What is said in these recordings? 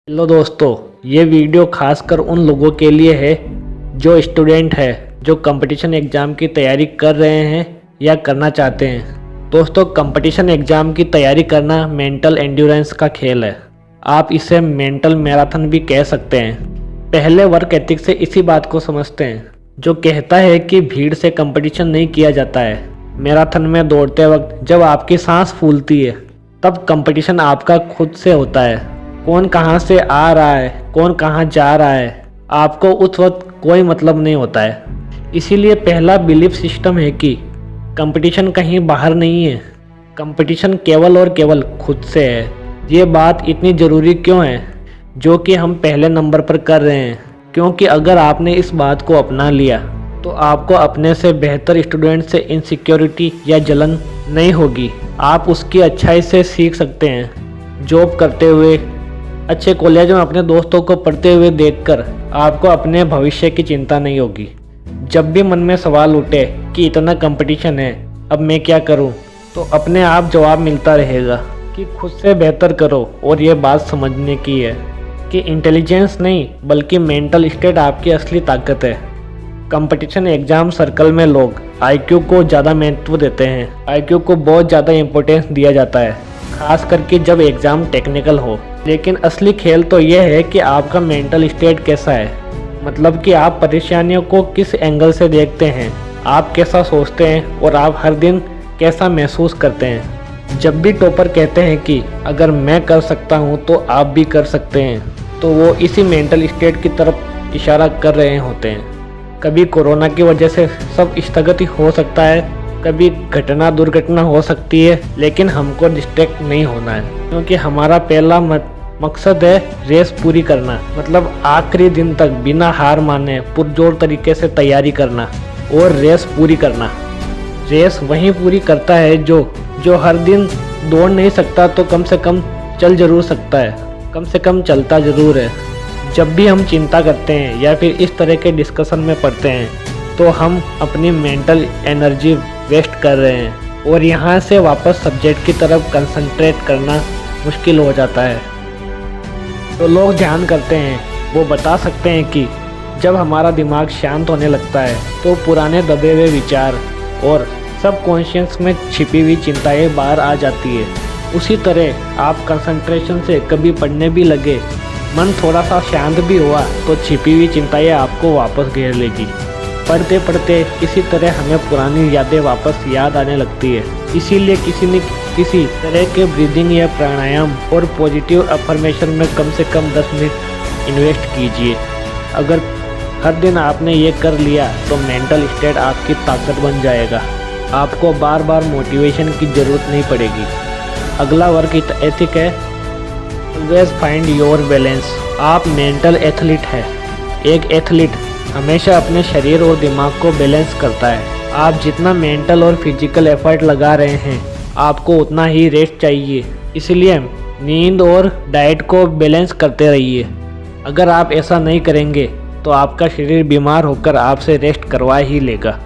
Hello दोस्तों, ये video खासकर उन लोगों के लिए है जो स्टूडेंट है, जो कंपटीशन एग्ज़ाम की तैयारी कर रहे हैं या करना चाहते हैं। दोस्तों, कंपटीशन एग्ज़ाम की तैयारी करना मेंटल एंड्योरेंस का खेल है। आप इसे मेंटल मैराथन भी कह सकते हैं। पहले वर्क एथिक से इसी बात को समझते हैं, जो कहता है कि भीड़ से कंपटीशन नहीं किया जाता है। मैराथन में दौड़ते वक्त जब आपकी सांस फूलती है, तब कंपटीशन आपका खुद से होता है। कौन कहाँ से आ रहा है, कौन कहाँ जा रहा है, आपको उस वक्त कोई मतलब नहीं होता है। इसीलिए पहला बिलीफ सिस्टम है कि कंपटीशन कहीं बाहर नहीं है, कंपटीशन केवल और केवल खुद से है। ये बात इतनी ज़रूरी क्यों है, जो कि हम पहले नंबर पर कर रहे हैं? क्योंकि अगर आपने इस बात को अपना लिया तो आपको अपने से बेहतर स्टूडेंट से इनसिक्योरिटी या जलन नहीं होगी। आप उसकी अच्छाई से सीख सकते हैं। जॉब करते हुए, अच्छे कॉलेज में अपने दोस्तों को पढ़ते हुए देखकर आपको अपने भविष्य की चिंता नहीं होगी। जब भी मन में सवाल उठे कि इतना कंपटीशन है, अब मैं क्या करूं, तो अपने आप जवाब मिलता रहेगा कि खुद से बेहतर करो। और ये बात समझने की है कि इंटेलिजेंस नहीं बल्कि मेंटल स्टेट आपकी असली ताकत है। कंपटीशन एग्ज़ाम सर्कल में लोग आईक्यू को ज़्यादा महत्व देते हैं। आईक्यू को बहुत ज़्यादा इम्पोर्टेंस दिया जाता है, खास करके जब एग्ज़ाम टेक्निकल हो। लेकिन असली खेल तो यह है कि आपका मेंटल स्टेट कैसा है, मतलब कि आप परेशानियों को किस एंगल से देखते हैं, आप कैसा सोचते हैं और आप हर दिन कैसा महसूस करते हैं। जब भी टॉपर कहते हैं कि अगर मैं कर सकता हूं तो आप भी कर सकते हैं, तो वो इसी मेंटल स्टेट की तरफ इशारा कर रहे होते हैं। कभी कोरोना की वजह से सब स्थगित हो सकता है, कभी घटना दुर्घटना हो सकती है, लेकिन हमको डिस्ट्रैक्ट नहीं होना है, क्योंकि हमारा पहला मकसद है रेस पूरी करना। मतलब आखिरी दिन तक बिना हार माने पुरजोर तरीके से तैयारी करना और रेस पूरी करना। रेस वही पूरी करता है जो हर दिन दौड़ नहीं सकता तो कम से कम चल जरूर सकता है, कम से कम चलता ज़रूर है। जब भी हम चिंता करते हैं या फिर इस तरह के डिस्कशन में पढ़ते हैं, तो हम अपनी मेंटल एनर्जी वेस्ट कर रहे हैं और यहाँ से वापस सब्जेक्ट की तरफ कंसंट्रेट करना मुश्किल हो जाता है। तो लोग ध्यान करते हैं, वो बता सकते हैं कि जब हमारा दिमाग शांत होने लगता है तो पुराने दबे हुए विचार और सबकॉन्शियस में छिपी हुई चिंताएं बाहर आ जाती है। उसी तरह आप कंसंट्रेशन से कभी पढ़ने भी लगे, मन थोड़ा सा शांत भी हुआ, तो छिपी हुई चिंताएं आपको वापस घेर लेगी। पढ़ते पढ़ते इसी तरह हमें पुरानी यादें वापस याद आने लगती है। इसीलिए किसी तरह के ब्रीदिंग या प्राणायाम और पॉजिटिव अफर्मेशन में कम से कम 10 मिनट इन्वेस्ट कीजिए। अगर हर दिन आपने ये कर लिया तो मेंटल स्टेट आपकी ताकत बन जाएगा। आपको बार बार मोटिवेशन की ज़रूरत नहीं पड़ेगी। अगला वर्क एथिक है ऑलवेज फाइंड योर बैलेंस। आप मेंटल एथलीट है। एक एथलीट हमेशा अपने शरीर और दिमाग को बैलेंस करता है। आप जितना मेंटल और फिजिकल एफर्ट लगा रहे हैं, आपको उतना ही रेस्ट चाहिए। इसलिए नींद और डाइट को बैलेंस करते रहिए। अगर आप ऐसा नहीं करेंगे तो आपका शरीर बीमार होकर आपसे रेस्ट करवा ही लेगा।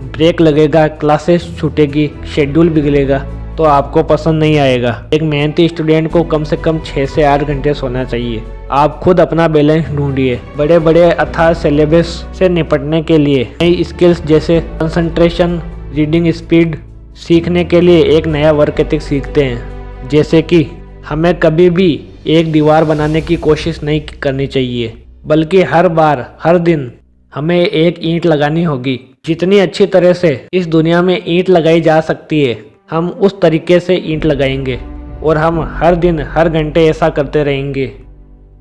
ब्रेक लगेगा, क्लासेस छूटेगी, शेड्यूल बिगड़ेगा, तो आपको पसंद नहीं आएगा। एक मेहनती स्टूडेंट को कम से कम 6 से 8 घंटे सोना चाहिए। आप खुद अपना बैलेंस ढूंढिए। बड़े बड़े अथाह सिलेबस से निपटने के लिए नई स्किल्स जैसे कंसंट्रेशन, रीडिंग स्पीड सीखने के लिए एक नया वर्क एथिक सीखते हैं। जैसे कि हमें कभी भी एक दीवार बनाने की कोशिश नहीं करनी चाहिए, बल्कि हर बार हर दिन हमें एक ईंट लगानी होगी। जितनी अच्छी तरह से इस दुनिया में ईंट लगाई जा सकती है, हम उस तरीके से ईंट लगाएंगे और हम हर दिन हर घंटे ऐसा करते रहेंगे।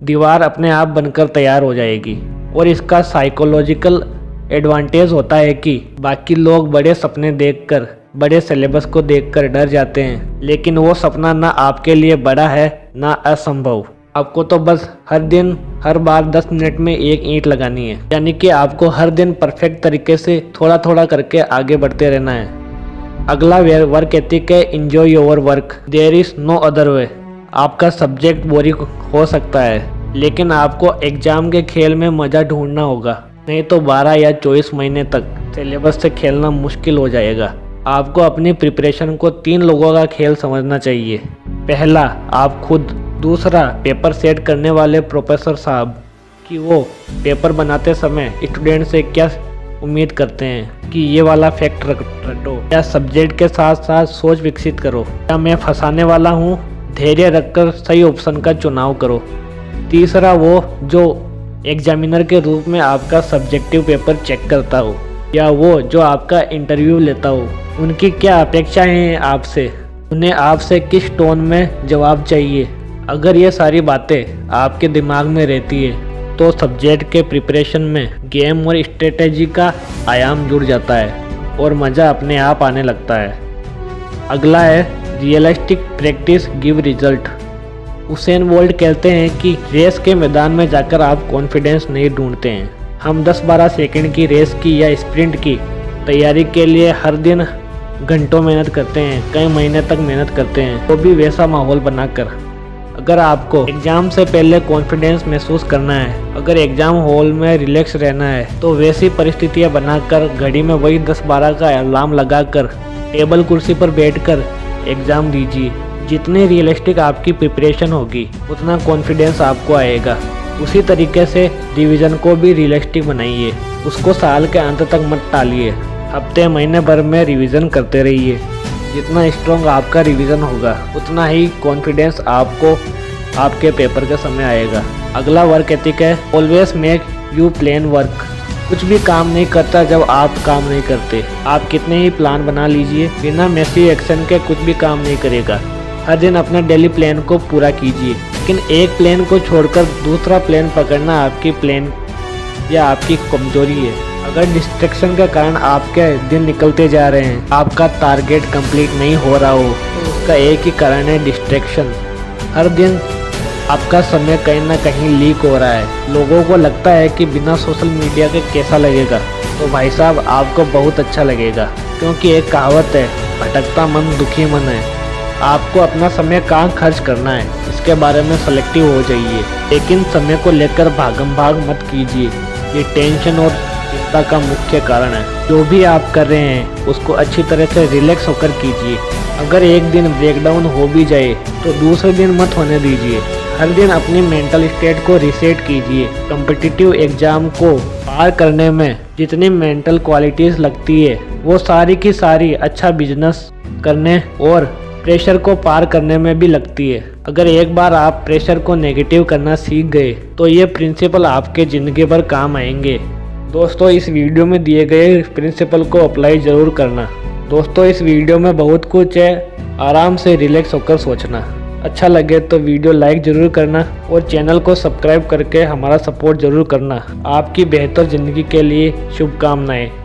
दीवार अपने आप बनकर तैयार हो जाएगी। और इसका साइकोलॉजिकल एडवांटेज होता है कि बाकी लोग बड़े सपने देखकर, बड़े सिलेबस को देखकर डर जाते हैं, लेकिन वो सपना ना आपके लिए बड़ा है ना असंभव। आपको तो बस हर दिन हर बार 10 मिनट में एक ईंट लगानी है। यानी कि आपको हर दिन परफेक्ट तरीके से थोड़ा थोड़ा करके आगे बढ़ते रहना है। अगला वर्क एथिक है enjoy your work, there is no other way. आपका सब्जेक्ट बोरिंग हो सकता है, लेकिन आपको एग्जाम के खेल में मज़ा ढूंढना होगा, नहीं तो 12 या 24 महीने तक सिलेबस से खेलना मुश्किल हो जाएगा। आपको अपनी प्रिपरेशन को 3 लोगों का खेल समझना चाहिए। पहला, आप खुद। दूसरा, पेपर सेट करने वाले प्रोफेसर साहब कि वो पेपर बनाते समय स्टूडेंट से क्या उम्मीद करते हैं कि ये वाला फैक्ट रटो या सब्जेक्ट के साथ साथ सोच विकसित करो, क्या मैं फंसाने वाला हूँ, धैर्य रखकर सही ऑप्शन का चुनाव करो। तीसरा, वो जो एग्जामिनर के रूप में आपका सब्जेक्टिव पेपर चेक करता हो या वो जो आपका इंटरव्यू लेता हो, उनकी क्या अपेक्षाएं हैं आपसे, उन्हें आपसे किस टोन में जवाब चाहिए। अगर ये सारी बातें आपके दिमाग में रहती है तो सब्जेक्ट के प्रिपरेशन में गेम और स्ट्रेटेजी का आयाम जुड़ जाता है और मज़ा अपने आप आने लगता है। अगला है realistic practice give result. Usain bolt कहते हैं कि रेस के मैदान में जाकर आप कॉन्फिडेंस नहीं ढूंढते हैं। हम 10-12 सेकंड की रेस की या स्प्रिंट की तैयारी के लिए हर दिन घंटों मेहनत करते हैं, कई महीने तक मेहनत करते हैं, तो भी वैसा माहौल बनाकर। अगर आपको एग्ज़ाम से पहले कॉन्फिडेंस महसूस करना है, अगर एग्ज़ाम हॉल में रिलैक्स रहना है, तो वैसी परिस्थितियाँ बनाकर घड़ी में वही 10-12 का अलार्म लगाकर टेबल कुर्सी पर बैठकर एग्ज़ाम दीजिए। जितनी रियलिस्टिक आपकी प्रिपरेशन होगी उतना कॉन्फिडेंस आपको आएगा। उसी तरीके से रिवीजन को भी रियलिस्टिक बनाइए, उसको साल के अंत तक मत टालिए, हफ्ते महीने भर में रिवीजन करते रहिए। जितना स्ट्रॉन्ग आपका रिवीजन होगा उतना ही कॉन्फिडेंस आपको आपके पेपर के समय आएगा। अगला वर्क एथिक है always make you plan work. कुछ भी काम नहीं करता जब आप काम नहीं करते। आप कितने ही प्लान बना लीजिए, बिना मैसी एक्शन के कुछ भी काम नहीं करेगा। हर दिन अपने डेली प्लान को पूरा कीजिए, लेकिन एक प्लान को छोड़कर दूसरा प्लान पकड़ना आपकी प्लान या आपकी कमजोरी है। अगर डिस्ट्रैक्शन के कारण आपके दिन निकलते जा रहे हैं, आपका टारगेट कंप्लीट नहीं हो रहा हो, तो उसका एक ही कारण है डिस्ट्रैक्शन। हर दिन आपका समय कहीं ना कहीं लीक हो रहा है। लोगों को लगता है कि बिना सोशल मीडिया के कैसा लगेगा, तो भाई साहब आपको बहुत अच्छा लगेगा, क्योंकि एक कहावत है, भटकता मन दुखी मन है। आपको अपना समय कहाँ खर्च करना है इसके बारे में सेलेक्टिव हो जाइए, लेकिन समय को लेकर भागम भाग मत कीजिए। ये टेंशन और चिंता का मुख्य कारण है। जो भी आप कर रहे हैं उसको अच्छी तरह से रिलैक्स होकर कीजिए। अगर एक दिन ब्रेकडाउन हो भी जाए तो दूसरे दिन मत होने दीजिए। हर दिन अपनी मेंटल स्टेट को रीसेट कीजिए। कॉम्पिटिटिव एग्जाम को पार करने में जितनी मेंटल क्वालिटीज़ लगती है वो सारी की सारी अच्छा बिजनेस करने और प्रेशर को पार करने में भी लगती है। अगर एक बार आप प्रेशर को नेगेटिव करना सीख गए तो ये प्रिंसिपल आपके ज़िंदगी भर काम आएंगे। दोस्तों, इस वीडियो में दिए गए प्रिंसिपल को अप्लाई ज़रूर करना। दोस्तों, इस वीडियो में बहुत कुछ है, आराम से रिलैक्स होकर सोचना। अच्छा लगे तो वीडियो लाइक ज़रूर करना और चैनल को सब्सक्राइब करके हमारा सपोर्ट ज़रूर करना। आपकी बेहतर ज़िंदगी के लिए शुभकामनाएं।